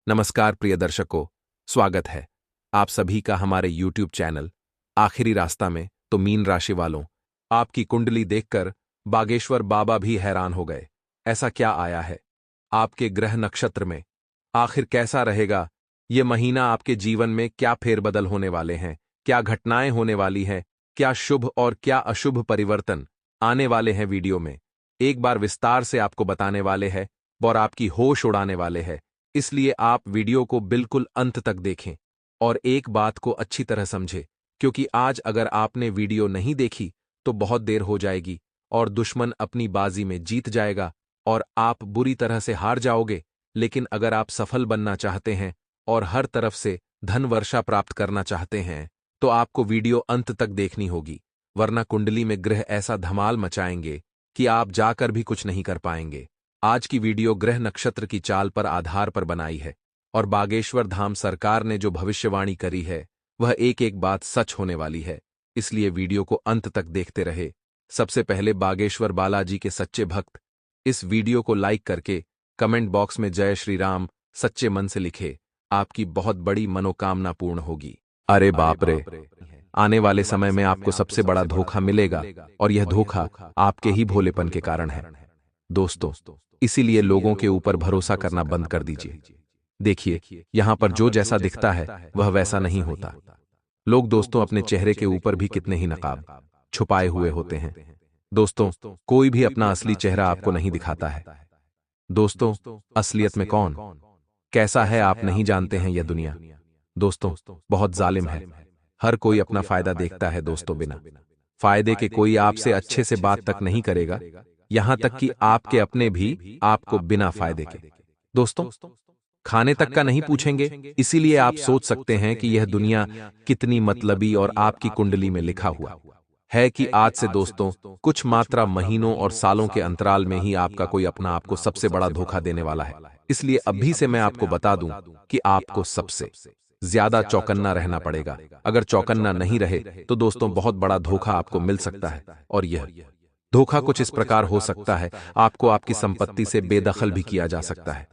नमस्कार प्रिय दर्शकों, स्वागत है आप सभी का हमारे YouTube चैनल आखिरी रास्ता में। तो मीन राशि वालों, आपकी कुंडली देखकर बागेश्वर बाबा भी हैरान हो गए। ऐसा क्या आया है आपके ग्रह नक्षत्र में? आखिर कैसा रहेगा ये महीना? आपके जीवन में क्या फेरबदल होने वाले हैं? क्या घटनाएं होने वाली हैं? क्या शुभ और क्या अशुभ परिवर्तन आने वाले हैं? वीडियो में एक बार विस्तार से आपको बताने वाले हैं और आपकी होश उड़ाने वाले हैं। इसलिए आप वीडियो को बिल्कुल अंत तक देखें और एक बात को अच्छी तरह समझें, क्योंकि आज अगर आपने वीडियो नहीं देखी तो बहुत देर हो जाएगी और दुश्मन अपनी बाजी में जीत जाएगा और आप बुरी तरह से हार जाओगे। लेकिन अगर आप सफल बनना चाहते हैं और हर तरफ से धन वर्षा प्राप्त करना चाहते हैं तो आपको वीडियो अंत तक देखनी होगी, वरना कुंडली में ग्रह ऐसा धमाल मचाएंगे कि आप जाकर भी कुछ नहीं कर पाएंगे। आज की वीडियो ग्रह नक्षत्र की चाल पर आधार पर बनाई है और बागेश्वर धाम सरकार ने जो भविष्यवाणी करी है वह एक एक बात सच होने वाली है। इसलिए वीडियो को अंत तक देखते रहे। सबसे पहले बागेश्वर बालाजी के सच्चे भक्त इस वीडियो को लाइक करके कमेंट बॉक्स में जय श्री राम सच्चे मन से लिखे, आपकी बहुत बड़ी मनोकामना पूर्ण होगी। अरे बाप रे, आने वाले समय में आपको सबसे बड़ा धोखा मिलेगा और यह धोखा आपके ही भोलेपन के कारण है दोस्तों। इसीलिए लोगों के ऊपर भरोसा करना बंद कर दीजिए। देखिए, यहां पर जो जैसा दिखता है वह वैसा नहीं होता। लोग दोस्तों अपने चेहरे के ऊपर भी कितने ही नकाब छुपाए हुए होते हैं दोस्तों। कोई भी अपना असली चेहरा आपको नहीं दिखाता है दोस्तों। असलियत में कौन कैसा है आप नहीं जानते हैं। यह दुनिया दोस्तों बहुत जालिम है। हर कोई अपना फायदा देखता है दोस्तों। बिना फायदे के कोई आपसे अच्छे से बात तक नहीं करेगा, यहां तक कि आपके अपने भी आपको बिना फायदे के दोस्तों खाने तक का नहीं पूछेंगे। इसीलिए आप सोच सकते हैं कि यह दुनिया कितनी मतलबी और आपकी कुंडली में लिखा हुआ है कि आज से दोस्तों कुछ मात्रा महीनों और सालों के अंतराल में ही आपका कोई अपना आपको सबसे बड़ा धोखा देने वाला है। इसलिए अभी से मैं आपको बता दूं कि आपको सबसे ज्यादा चौकन्ना रहना पड़ेगा। अगर चौकन्ना नहीं रहे तो दोस्तों बहुत बड़ा धोखा आपको मिल सकता है। और यह धोखा कुछ इस प्रकार हो सकता है, आपको आपकी संपत्ति से बेदखल भी किया जा सकता है।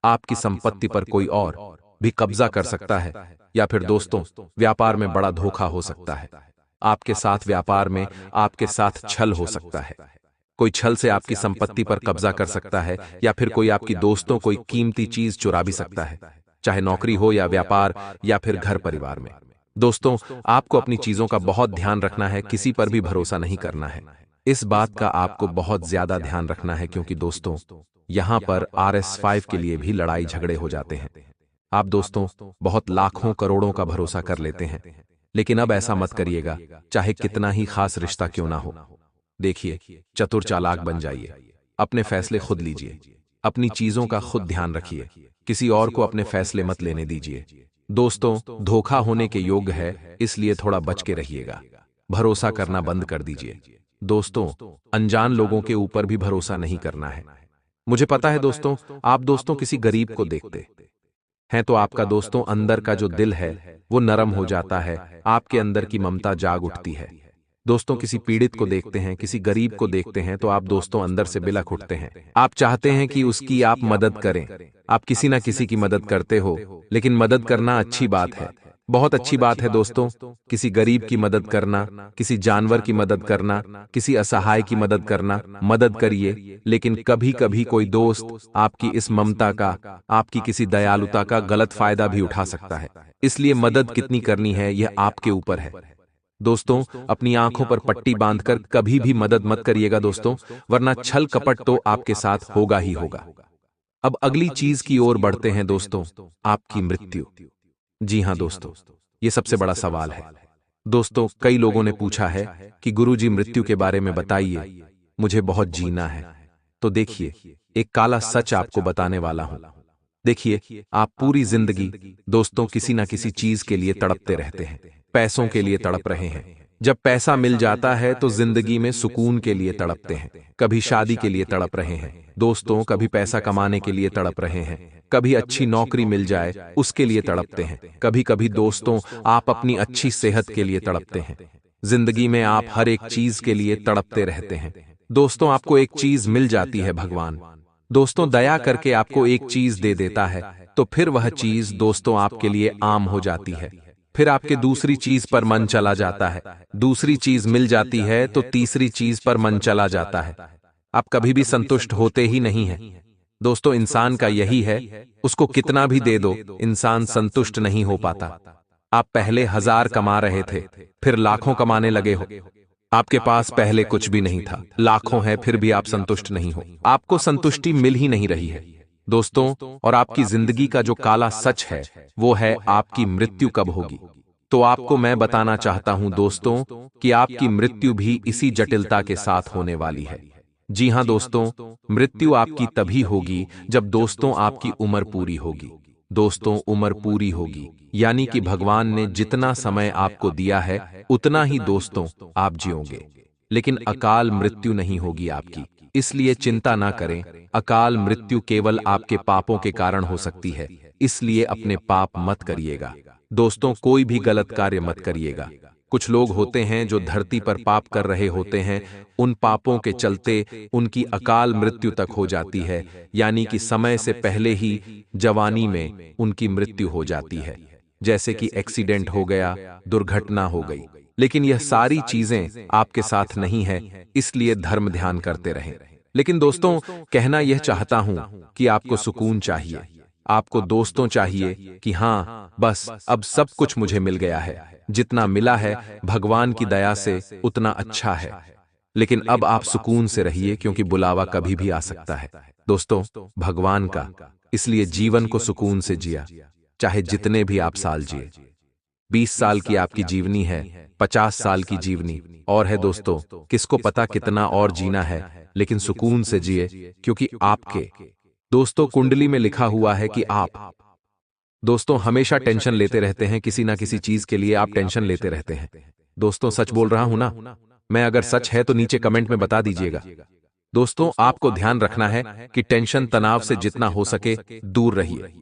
आपकी संपत्ति पर कोई और भी कब्जा कर सकता है, या फिर दोस्तों व्यापार में बड़ा धोखा हो सकता है। आपके साथ व्यापार में आपके साथ छल हो सकता है। कोई छल से आपकी संपत्ति पर कब्जा कर सकता है, या फिर कोई आपकी दोस्तों कोई कीमती चीज चुरा भी सकता है, चाहे नौकरी हो या व्यापार या फिर घर परिवार में। दोस्तों आपको अपनी चीजों का बहुत ध्यान रखना है, किसी पर भी भरोसा नहीं करना है। इस बात का आपको बहुत ज्यादा ध्यान रखना है, क्योंकि दोस्तों यहां पर RS5 के लिए भी लड़ाई झगड़े हो जाते हैं। आप दोस्तों बहुत लाखों करोड़ों का भरोसा कर लेते हैं, लेकिन अब ऐसा मत करिएगा, चाहे कितना ही खास रिश्ता क्यों ना हो। देखिए, चतुर चालाक बन जाइए, अपने फैसले खुद लीजिए, अपनी चीजों का खुद ध्यान रखिए, किसी और को अपने फैसले मत लेने दीजिए। दोस्तों धोखा होने के योग्य है, इसलिए थोड़ा बच के रहिएगा। भरोसा करना बंद कर दीजिए दोस्तों। अनजान लोगों के ऊपर भी भरोसा नहीं करना है। मुझे पता है दोस्तों, आप दोस्तों किसी गरीब को देखते हैं तो आपका दोस्तों अंदर का जो दिल है वो नरम हो जाता है, आपके अंदर की ममता जाग उठती है। दोस्तों किसी पीड़ित को देखते हैं, किसी गरीब को देखते हैं तो आप दोस्तों अंदर से बिलख उठते हैं। आप चाहते हैं कि उसकी आप मदद करें। आप किसी ना किसी की मदद करते हो, लेकिन मदद करना अच्छी बात है, बहुत अच्छी बात है दोस्तों। किसी गरीब की मदद करना, किसी जानवर की मदद करना, किसी असहाय की मदद करना, मदद करिए। लेकिन कभी कभी कोई दोस्त आपकी इस ममता का, आपकी किसी दयालुता का गलत फायदा भी उठा सकता है। इसलिए मदद कितनी करनी है यह आपके ऊपर है दोस्तों। अपनी आंखों पर पट्टी बांधकर कभी भी मदद मत करिएगा दोस्तों, वरना छल कपट तो आपके साथ होगा ही होगा। अब अगली चीज की ओर बढ़ते हैं दोस्तों, आपकी मृत्यु। जी हां दोस्तों, ये सबसे बड़ा सवाल है दोस्तों। कई लोगों ने पूछा है कि गुरुजी मृत्यु के बारे में बताइए, मुझे बहुत जीना है। तो देखिए, एक काला सच आपको बताने वाला हूं। देखिए, आप पूरी जिंदगी दोस्तों किसी ना किसी चीज के लिए तड़पते रहते हैं, पैसों के लिए तड़प रहे हैं। जब पैसा मिल जाता है तो जिंदगी में सुकून के लिए तड़पते हैं, कभी शादी के लिए तड़प रहे हैं दोस्तों, कभी पैसा कमाने के लिए तड़प रहे हैं, कभी अच्छी नौकरी मिल जाए उसके लिए तड़पते हैं, कभी कभी दोस्तों आप अपनी अच्छी सेहत के लिए तड़पते हैं। जिंदगी में आप हर एक चीज के लिए तड़पते रहते हैं दोस्तों। आपको एक चीज मिल जाती है, भगवान दोस्तों दया करके आपको एक चीज दे देता है तो फिर वह चीज दोस्तों आपके लिए आम हो जाती है। फिर आपके दूसरी चीज पर मन चला जाता है, दूसरी चीज मिल जाती है तो तीसरी चीज पर मन चला जाता है। आप कभी भी संतुष्ट होते ही नहीं हैं। दोस्तों, इंसान का यही है, उसको कितना भी दे दो, इंसान संतुष्ट नहीं हो पाता। आप पहले 1000 कमा रहे थे, फिर लाखों कमाने लगे हो। आपके पास पहले कुछ भी नहीं था, लाखों है, फिर भी आप संतुष्ट नहीं हो। आपको संतुष्टि मिल ही नहीं रही है दोस्तों। और आपकी जिंदगी का जो काला सच है वो है आपकी मृत्यु कब होगी। तो आपको मैं बताना चाहता हूं दोस्तों कि आपकी मृत्यु भी इसी जटिलता के साथ होने वाली है। जी हां दोस्तों, मृत्यु आपकी तभी होगी जब दोस्तों आपकी उम्र पूरी होगी। दोस्तों, उम्र पूरी होगी यानी कि भगवान ने जितना समय आपको दिया है उतना ही दोस्तों आप जियोगे। लेकिन अकाल मृत्यु नहीं होगी आपकी, इसलिए चिंता ना करें। अकाल मृत्यु केवल आपके पापों के कारण हो सकती है, इसलिए अपने पाप मत करिएगा दोस्तों, कोई भी गलत कार्य मत करिएगा। कुछ लोग होते हैं जो धरती पर पाप कर रहे होते हैं, उन पापों के चलते उनकी अकाल मृत्यु तक हो जाती है, यानी कि समय से पहले ही जवानी में उनकी मृत्यु हो जाती है। जैसे कि एक्सीडेंट हो गया, दुर्घटना हो गई। लेकिन यह सारी चीजें आपके साथ नहीं है, इसलिए धर्म ध्यान करते रहें। लेकिन दोस्तों, कहना यह चाहता हूं कि आपको सुकून चाहिए, आपको दोस्तों चाहिए कि हां बस अब सब कुछ मुझे मिल गया है, जितना मिला है भगवान की दया से उतना अच्छा है। लेकिन अब आप सुकून से रहिए क्योंकि बुलावा कभी भी आ सकता है दोस्तों भगवान का, इसलिए जीवन को सुकून से जिया, चाहे जितने भी आप साल जिए। 20 साल की आपकी जीवनी है, 50 साल की जीवनी और है दोस्तों, किसको पता कितना और जीना है, लेकिन सुकून से जिए क्योंकि आपके दोस्तों कुंडली में लिखा हुआ है कि आप दोस्तों हमेशा टेंशन लेते रहते हैं, किसी ना किसी चीज के लिए आप टेंशन लेते रहते हैं। दोस्तों, सच बोल रहा हूं ना मैं? अगर सच है तो नीचे कमेंट में बता दीजिएगा। दोस्तों, आपको ध्यान रखना है कि टेंशन तनाव से जितना हो सके दूर रहिए।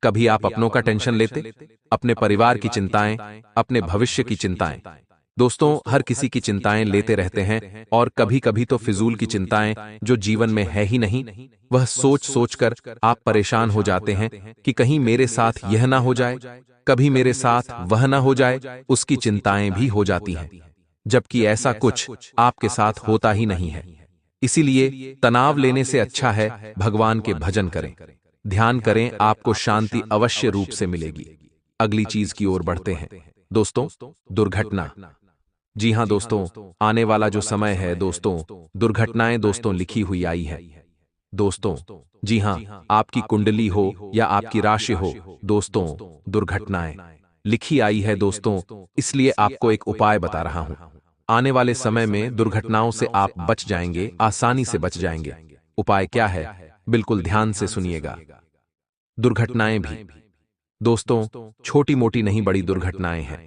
कभी आप अपनों का टेंशन लेते, अपने परिवार की चिंताएं, अपने भविष्य की चिंताएं। दोस्तों, हर किसी की चिंताएं लेते रहते हैं और कभी कभी तो फिजूल की चिंताएं जो जीवन में है ही नहीं, वह सोच सोचकर आप परेशान हो जाते हैं कि कहीं मेरे साथ यह ना हो जाए, कभी मेरे साथ वह ना हो जाए, उसकी चिंताएं भी हो जाती हैं, जबकि ऐसा कुछ आपके साथ होता ही नहीं है। इसीलिए तनाव लेने से अच्छा है भगवान के भजन करें, ध्यान करें, आपको शांति अवश्य रूप से मिलेगी। अगली चीज की ओर बढ़ते हैं दोस्तों, दुर्घटना। जी हां दोस्तों, आने वाला जो समय है दोस्तों, दुर्घटनाएं दोस्तों लिखी हुई आई है दोस्तों। जी हां, आपकी कुंडली हो या आपकी राशि हो दोस्तों, दुर्घटनाएं लिखी आई है दोस्तों। इसलिए आपको एक उपाय बता रहा हूं, आने वाले समय में दुर्घटनाओं से आप बच जाएंगे, आसानी से बच जाएंगे। उपाय क्या है, बिल्कुल ध्यान से सुनिएगा। दुर्घटनाएं भी दोस्तों छोटी मोटी नहीं, बड़ी दुर्घटनाएं हैं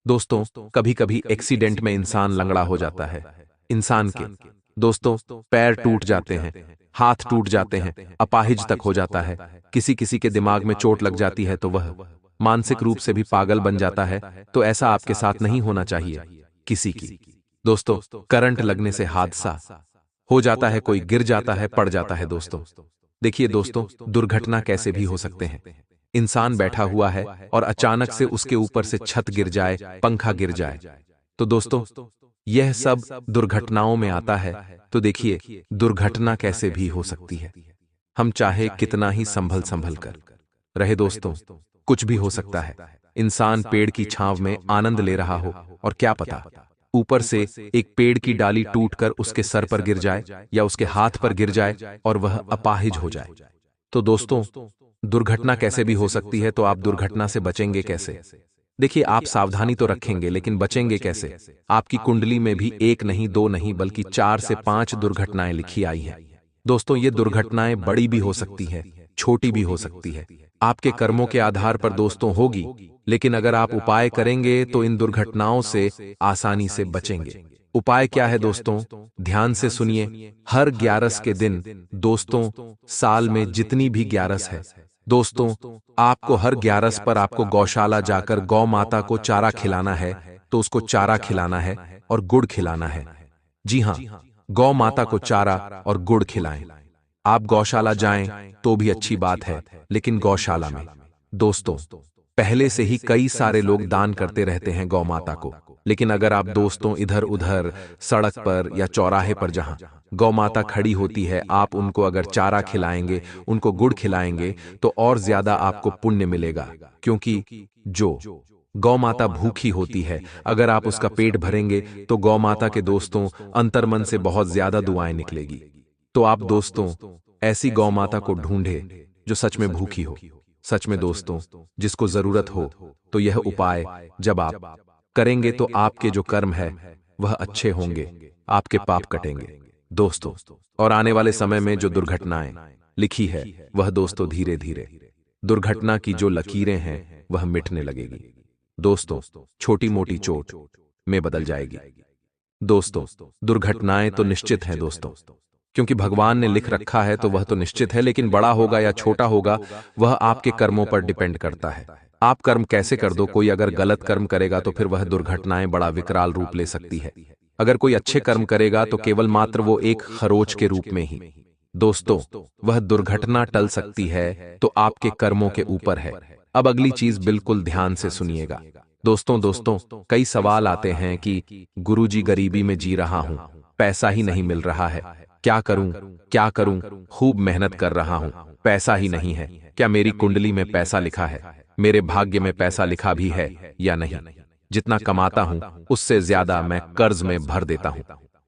दोस्तों। कभी कभी एक्सीडेंट में इंसान लंगड़ा हो जाता है, इंसान के दोस्तों पैर टूट जाते हैं, हाथ टूट जाते हैं, अपाहिज तक हो जाता है। किसी किसी के दिमाग में चोट लग जाती है तो वह मानसिक रूप से भी पागल बन जाता है। तो ऐसा आपके साथ नहीं होना चाहिए। किसी की दोस्तों करंट लगने से हादसा हो जाता है, कोई गिर जाता है, पड़ जाता है दोस्तों। देखिए दोस्तों, दुर्घटना कैसे भी हो सकते हैं। इंसान बैठा हुआ है और अचानक से उसके ऊपर से छत गिर जाए, पंखा गिर जाए, तो दोस्तों यह सब दुर्घटनाओं में आता है। तो देखिए दुर्घटना कैसे भी हो सकती है, हम चाहे कितना ही संभल संभल कर रहे दोस्तों, कुछ भी हो सकता है। इंसान पेड़ की छांव में आनंद ले रहा हो और क्या पता ऊपर से एक पेड़ की डाली टूटकर उसके सर पर गिर जाए या उसके हाथ पर गिर जाए और वह अपाहिज हो जाए। तो दोस्तों दुर्घटना कैसे भी हो सकती है, तो आप दुर्घटना से बचेंगे कैसे? देखिए, आप सावधानी तो रखेंगे लेकिन बचेंगे कैसे? आपकी कुंडली में भी एक नहीं, दो नहीं, बल्कि 4 से 5 दुर्घटनाएं लिखी आई हैं दोस्तों। ये दुर्घटनाएं बड़ी भी हो सकती है, छोटी भी हो सकती है, आपके कर्मों के आधार पर दोस्तों होगी। लेकिन अगर आप उपाय करेंगे तो इन दुर्घटनाओं से आसानी से बचेंगे। उपाय क्या है दोस्तों? ध्यान से सुनिए। हर 11 के दिन दोस्तों, साल में जितनी भी 11 है दोस्तों, आपको हर 11 पर आपको गौशाला जाकर गौ माता को चारा खिलाना है। तो उसको चारा खिलाना है और गुड़ खिलाना है। जी हां, गौ माता को चारा और गुड़ खिलाएं। आप गौशाला जाएं तो भी अच्छी बात है, लेकिन गौशाला में दोस्तों पहले से ही कई सारे लोग दान करते रहते हैं गौ माता को। लेकिन अगर आप दोस्तों इधर उधर सड़क पर या चौराहे पर जहां गौ माता खड़ी होती है, आप उनको अगर चारा खिलाएंगे, उनको गुड़ खिलाएंगे, तो और ज्यादा आपको पुण्य मिलेगा। क्योंकि जो गौ माता भूखी होती है, अगर आप उसका पेट भरेंगे तो गौ माता के दोस्तों अंतर्मन से बहुत ज्यादा दुआएं निकलेगी। तो आप दोस्तों ऐसी गौ माता को ढूंढे जो सच में भूखी हो, सच में दोस्तों जिसको जरूरत हो। तो यह उपाय जब आप करेंगे तो आपके जो कर्म है वह अच्छे होंगे, आपके पाप कटेंगे दोस्तों। और आने वाले समय में जो दुर्घटनाएं लिखी है वह दोस्तों धीरे धीरे दुर्घटना की जो लकीरें हैं वह मिटने लगेगी दोस्तों, छोटी मोटी चोट में बदल जाएगी दोस्तों। दुर्घटनाएं तो निश्चित हैं दोस्तों, क्योंकि भगवान ने लिख रखा है तो वह तो निश्चित है, लेकिन बड़ा होगा या छोटा होगा वह आपके कर्मों पर डिपेंड करता है। आप कर्म कैसे कर दो, कोई अगर गलत कर्म करेगा तो फिर वह दुर्घटनाएं बड़ा विकराल रूप ले सकती है। अगर कोई अच्छे कर्म करेगा तो केवल मात्र वो एक खरोच के रूप में ही दोस्तों वह दुर्घटना टल सकती है, तो आपके कर्मों के ऊपर है। अब अगली चीज बिल्कुल ध्यान से सुनिएगा दोस्तों कई सवाल आते हैं कि गुरुजी गरीबी में जी रहा हूं, पैसा ही नहीं मिल रहा है, क्या करूं, खूब मेहनत कर रहा हूं, पैसा ही नहीं है, क्या मेरी कुंडली में पैसा लिखा है, मेरे भाग्य में पैसा लिखा भी है या नहीं, जितना कमाता हूं उससे ज्यादा मैं कर्ज में भर देता हूं,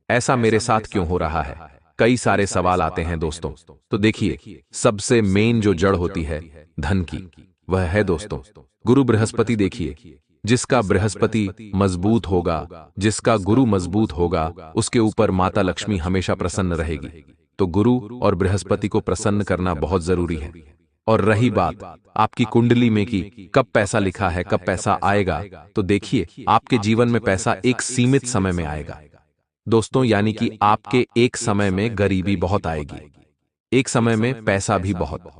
ऐसा मेरे साथ क्यों हो रहा है। कई सारे सवाल आते हैं दोस्तों। तो देखिए, सबसे मेन जो जड़ होती है धन की, वह है दोस्तों गुरु बृहस्पति। देखिए, जिसका बृहस्पति मजबूत होगा, जिसका गुरु मजबूत होगा, उसके ऊपर माता लक्ष्मी हमेशा प्रसन्न रहेगी। तो गुरु और बृहस्पति को प्रसन्न करना बहुत जरूरी है। और रही बात आपकी कुंडली में कि कब पैसा लिखा है, कब पैसा आएगा, तो देखिए आपके जीवन में पैसा एक सीमित समय में आएगा दोस्तों, यानी कि आपके एक समय में गरीबी बहुत आएगी, एक समय में पैसा भी बहुत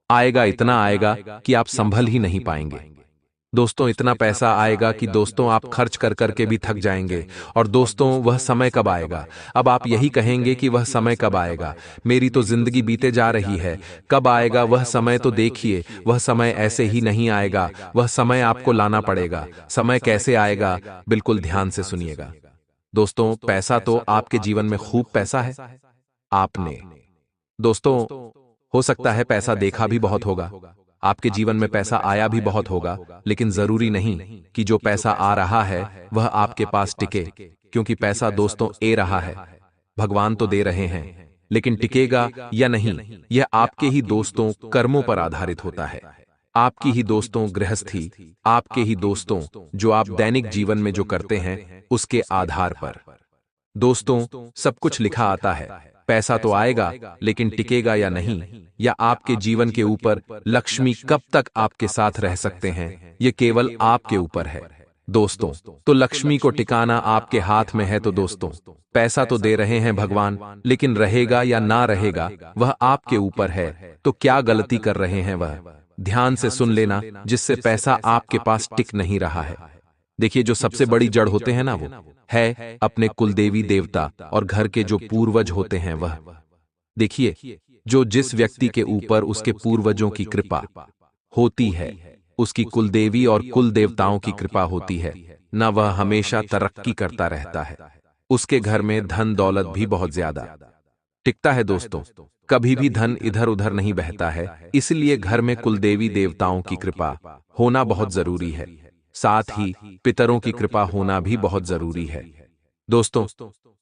आएगा, इतना आएगा कि आप संभल ही नहीं पाएंगे दोस्तों। इतना पैसा आएगा कि दोस्तों आप खर्च कर करके भी थक जाएंगे। और दोस्तों वह समय कब आएगा, अब आप यही कहेंगे कि वह समय कब आएगा, मेरी तो जिंदगी बीते जा रही है, कब आएगा वह समय। तो देखिए, वह समय ऐसे ही नहीं आएगा, वह समय आपको लाना पड़ेगा। समय कैसे आएगा, बिल्कुल ध्यान से सुनिएगा दोस्तों। पैसा तो आपके जीवन में खूब पैसा है, आपने दोस्तों हो सकता है पैसा देखा भी बहुत होगा, आपके जीवन में पैसा आया भी बहुत होगा, लेकिन जरूरी नहीं कि जो पैसा आ रहा है वह आपके पास टिके। क्योंकि पैसा दोस्तों ए रहा है, भगवान तो दे रहे हैं, लेकिन टिकेगा या नहीं यह आपके ही दोस्तों कर्मों पर आधारित होता है। आपकी ही दोस्तों गृहस्थी, आपके ही दोस्तों जो आप दैनिक जीवन में जो करते हैं उसके आधार पर दोस्तों सब कुछ लिखा आता है। पैसा तो आएगा, लेकिन टिकेगा या नहीं, या आपके जीवन के ऊपर लक्ष्मी कब तक आपके साथ रह सकते हैं, ये केवल आपके ऊपर है दोस्तों। तो लक्ष्मी को टिकाना आपके हाथ में है। तो दोस्तों पैसा तो दे रहे हैं भगवान, लेकिन रहेगा या ना रहेगा वह आपके ऊपर है। तो क्या गलती कर रहे हैं वह ध्यान से सुन लेना, जिससे पैसा आपके पास टिक नहीं रहा है। देखिए, जो सबसे बड़ी जड़ होते हैं ना, वो है अपने कुलदेवी देवता और घर के जो पूर्वज होते हैं वह। देखिए, जो जिस व्यक्ति के ऊपर उसके पूर्वजों की कृपा होती है, उसकी कुलदेवी और कुल देवताओं की कृपा होती है ना, वह हमेशा तरक्की करता रहता है। उसके घर में धन दौलत भी बहुत ज्यादा टिकता है दोस्तों। कभी भी धन इधर उधर नहीं बहता है। इसलिए घर में कुलदेवी देवताओं की कृपा होना बहुत जरूरी है। साथ ही पितरों की कृपा होना भी बहुत जरूरी है दोस्तों।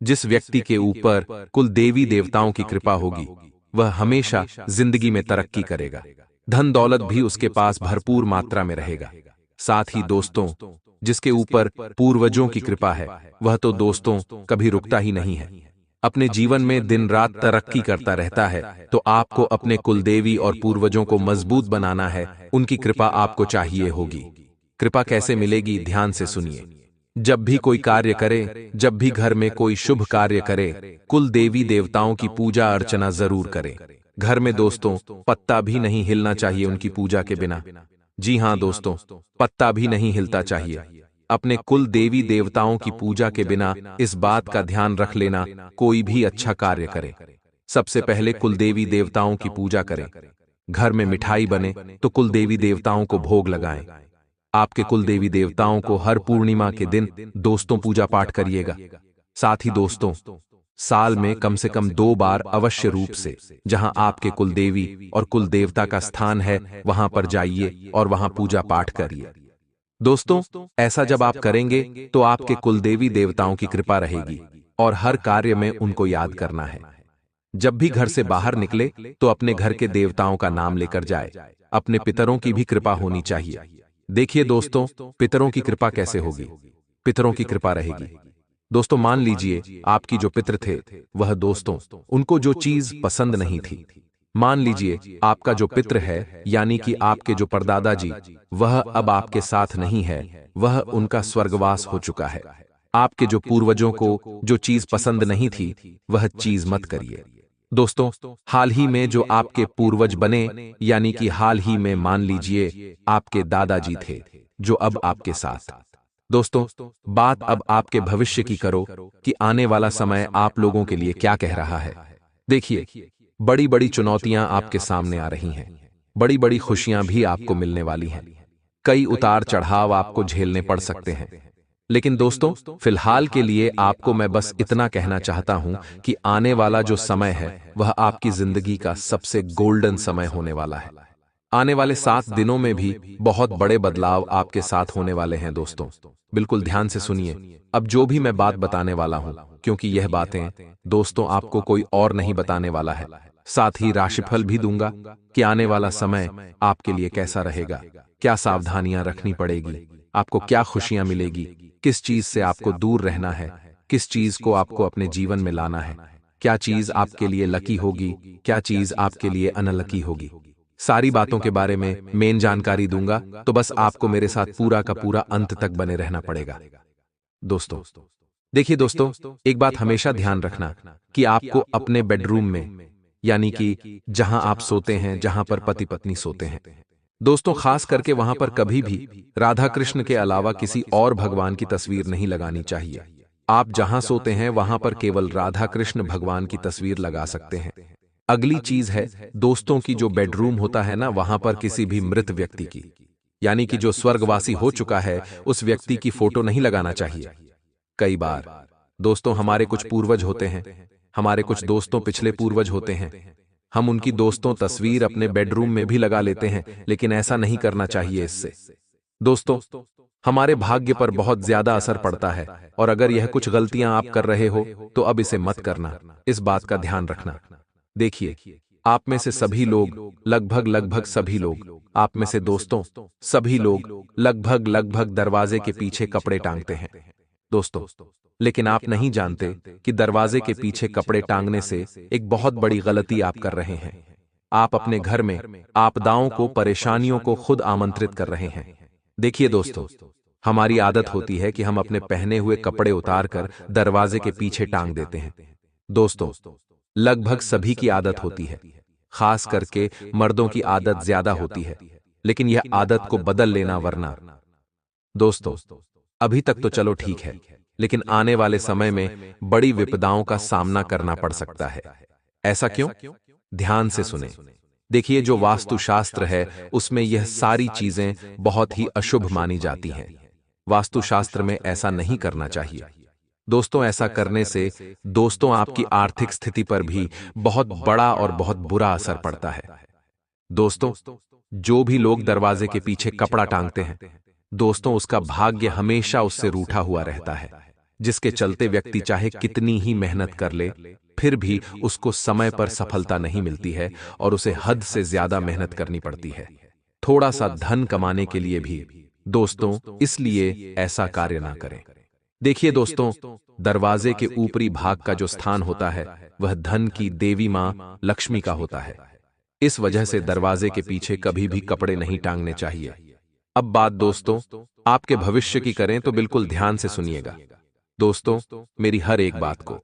जिस व्यक्ति के ऊपर कुल देवी देवताओं की कृपा होगी वह हमेशा जिंदगी में तरक्की करेगा, धन दौलत भी उसके पास भरपूर मात्रा में रहेगा। साथ ही दोस्तों जिसके ऊपर पूर्वजों की कृपा है वह तो दोस्तों कभी रुकता ही नहीं है, अपने जीवन में दिन रात तरक्की करता रहता है। तो आपको अपने कुलदेवी और पूर्वजों को मजबूत बनाना है, उनकी कृपा आपको चाहिए होगी। कृपा कैसे मिलेगी, ध्यान से सुनिए। जब भी कोई कार्य करे, जब भी घर में कोई शुभ कार्य करे, कुल देवी देवताओं की पूजा अर्चना जरूर करें। घर में दोस्तों पत्ता भी नहीं हिलना चाहिए उनकी पूजा के बिना। जी हां दोस्तों, पत्ता भी नहीं हिलता चाहिए। अपने कुल देवी देवताओं की पूजा के बिना इस बात का ध्यान रख लेना, कोई भी अच्छा कार्य करे, सबसे पहले कुलदेवी देवताओं की पूजा करें। घर में मिठाई बने तो कुलदेवी देवताओं को भोग लगाएं। आपके कुलदेवी देवताओं को हर पूर्णिमा के दिन दोस्तों पूजा पाठ करिएगा। साथ ही दोस्तों, साल में कम से कम 2 बार अवश्य रूप से जहां आपके कुलदेवी और कुलदेवता का स्थान है वहां पर जाइए और वहां पूजा पाठ करिए। दोस्तों, ऐसा जब आप करेंगे तो आपके कुलदेवी देवताओं की कृपा रहेगी और हर कार्य में उनको याद करना है। जब भी घर से बाहर निकले तो अपने घर के देवताओं का नाम लेकर जाए। अपने पितरों की भी कृपा होनी चाहिए। देखिए दोस्तों, पितरों की कृपा कैसे होगी? पितरों की कृपा रहेगी। दोस्तों, मान लीजिए आपकी जो पितर थे वह दोस्तों उनको जो चीज पसंद नहीं थी। मान लीजिए आपका जो पितर है यानी कि आपके जो परदादा जी, वह अब आपके साथ नहीं है, वह उनका स्वर्गवास हो चुका है। आपके जो पूर्वजों को जो चीज पसंद नहीं थी वह चीज मत करिए। दोस्तों, हाल ही में जो आपके पूर्वज बने यानी कि हाल ही में मान लीजिए आपके दादाजी थे जो अब आपके साथ। दोस्तों, बात अब आपके भविष्य की करो कि आने वाला समय आप लोगों के लिए क्या कह रहा है। देखिए, बड़ी बड़ी चुनौतियां आपके सामने आ रही हैं। बड़ी बड़ी खुशियां भी आपको मिलने वाली हैं। कई उतार चढ़ाव आपको झेलने पड़ सकते हैं। लेकिन दोस्तों, फिलहाल के लिए आपको मैं बस इतना कहना चाहता हूं कि आने वाला जो समय है वह आपकी जिंदगी का सबसे गोल्डन समय होने वाला है। आने वाले 7 दिनों में भी बहुत बड़े बदलाव आपके साथ होने वाले हैं। दोस्तों, बिल्कुल ध्यान से सुनिए अब जो भी मैं बात बताने वाला हूं, क्योंकि यह बातें दोस्तों आपको कोई और नहीं बताने वाला है। साथ ही राशिफल भी दूंगा कि आने वाला समय आपके लिए कैसा रहेगा, क्या सावधानियां रखनी पड़ेगी, आपको क्या खुशियां मिलेगी, किस चीज से आपको दूर रहना है, किस चीज को आपको अपने जीवन में लाना है, क्या चीज आपके लिए लकी होगी, क्या चीज आपके लिए अनलकी होगी। सारी बातों के बारे में मेन जानकारी दूंगा, तो बस आपको मेरे साथ पूरा का पूरा अंत तक बने रहना पड़ेगा। दोस्तों, देखिए दोस्तों, एक बात हमेशा ध्यान रखना कि आपको अपने बेडरूम में यानी कि जहां आप सोते हैं, जहां पर पति पत्नी सोते हैं, दोस्तों खास करके वहां पर कभी भी राधा कृष्ण के अलावा किसी और भगवान की तस्वीर नहीं लगानी चाहिए। आप जहां सोते हैं वहां पर केवल राधा कृष्ण भगवान की तस्वीर लगा सकते हैं। अगली चीज है दोस्तों की जो बेडरूम होता है ना, वहां पर किसी भी मृत व्यक्ति की यानी कि जो स्वर्गवासी हो चुका है उस व्यक्ति की फोटो नहीं लगाना चाहिए। कई बार दोस्तों हमारे कुछ पूर्वज होते हैं, हमारे कुछ दोस्तों पिछले पूर्वज होते हैं, हम उनकी दोस्तों तस्वीर अपने बेडरूम में भी लगा लेते हैं, लेकिन ऐसा नहीं करना चाहिए। इससे दोस्तों हमारे भाग्य पर बहुत ज्यादा असर पड़ता है और अगर यह कुछ गलतियां आप कर रहे हो तो अब इसे मत करना, इस बात का ध्यान रखना। देखिए, आप में से सभी लोग लगभग सभी लोग, आप में से दोस्तों सभी लोग लगभग दरवाजे के पीछे कपड़े टांगते हैं। दोस्तों, लेकिन आप नहीं जानते कि दरवाजे के पीछे कपड़े टांगने से एक बहुत बड़ी गलती आप कर रहे हैं। आप अपने घर में आपदाओं को, परेशानियों को खुद आमंत्रित कर रहे हैं। देखिए दोस्तों, हमारी आदत होती है कि हम अपने पहने हुए कपड़े उतारकर दरवाजे के पीछे टांग देते हैं। दोस्तों, लगभग सभी की आदत होती है, खास करके मर्दों की आदत ज्यादा होती है, लेकिन यह आदत को बदल लेना वरना। दोस्तों, अभी तक तो चलो ठीक है, लेकिन आने वाले समय में बड़ी विपदाओं का सामना करना पड़ सकता है। ऐसा क्यों? ध्यान से सुने। देखिए, जो वास्तुशास्त्र है उसमें यह सारी चीजें बहुत ही अशुभ मानी जाती हैं। वास्तुशास्त्र में ऐसा नहीं करना चाहिए। दोस्तों, ऐसा करने से दोस्तों आपकी आर्थिक स्थिति पर भी बहुत बड़ा और बहुत बुरा असर पड़ता है। दोस्तों, जो भी लोग दरवाजे के पीछे कपड़ा टांगते हैं, दोस्तों उसका भाग्य हमेशा उससे रूठा हुआ रहता है, जिसके चलते व्यक्ति चाहे कितनी ही मेहनत कर ले फिर भी उसको समय पर सफलता नहीं मिलती है और उसे हद से ज्यादा मेहनत करनी पड़ती है, थोड़ा सा धन कमाने के लिए भी। दोस्तों, इसलिए ऐसा कार्य ना करें। देखिए दोस्तों, दरवाजे के ऊपरी भाग का जो स्थान होता है वह धन की देवी मां लक्ष्मी का होता है। इस वजह से दरवाजे के पीछे कभी भी कपड़े नहीं टांगने चाहिए। अब बात दोस्तों आपके भविष्य की करें तो बिल्कुल ध्यान से सुनिएगा। दोस्तों, मेरी हर एक बात को